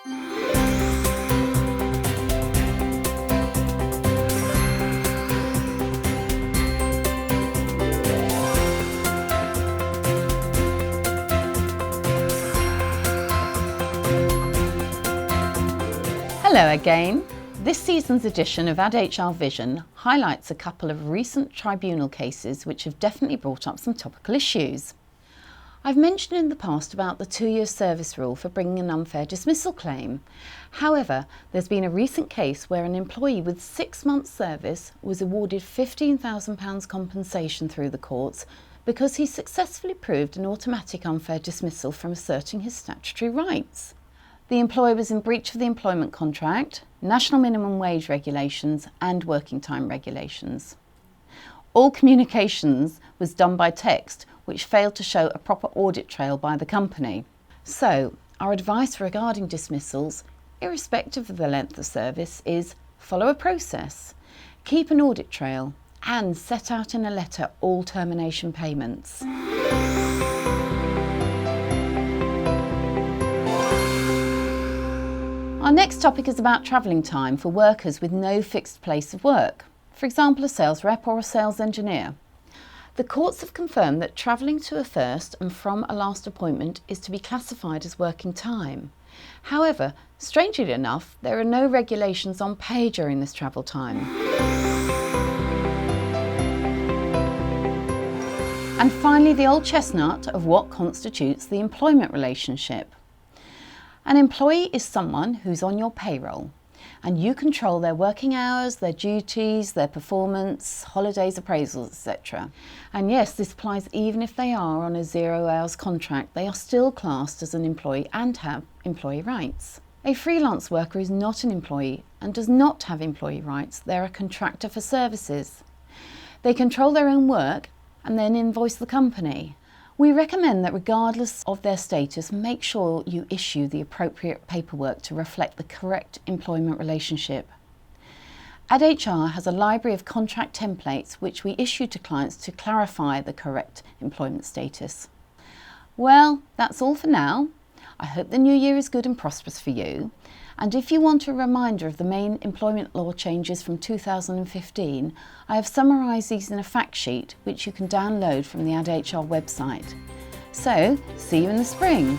Hello again. This season's edition of addHR Vision highlights a couple of recent tribunal cases which have definitely brought up some topical issues. I've mentioned in the past about the 2-year service rule for bringing an unfair dismissal claim. However, there's been a recent case where an employee with 6 months service was awarded £15,000 compensation through the courts because he successfully proved an automatic unfair dismissal from asserting his statutory rights. The employer was in breach of the employment contract, national minimum wage regulations and working time regulations. All communications was done by text, which failed to show a proper audit trail by the company. So, our advice regarding dismissals, irrespective of the length of service, is follow a process, keep an audit trail and set out in a letter all termination payments. Our next topic is about travelling time for workers with no fixed place of work, for example a sales rep or a sales engineer. The courts have confirmed that travelling to a first and from a last appointment is to be classified as working time. However, strangely enough, there are no regulations on pay during this travel time. And finally, the old chestnut of what constitutes the employment relationship. An employee is someone who's on your payroll and you control their working hours, their duties, their performance, holidays, appraisals, etc. And yes, this applies even if they are on a 0 hours contract. They are still classed as an employee and have employee rights. A freelance worker is not an employee and does not have employee rights. They're a contractor for services. They control their own work and then invoice the company. We recommend that regardless of their status, make sure you issue the appropriate paperwork to reflect the correct employment relationship. addHR has a library of contract templates which we issue to clients to clarify the correct employment status. Well, that's all for now. I hope the new year is good and prosperous for you. And if you want a reminder of the main employment law changes from 2015, I have summarised these in a fact sheet which you can download from the addHR website. So, see you in the spring.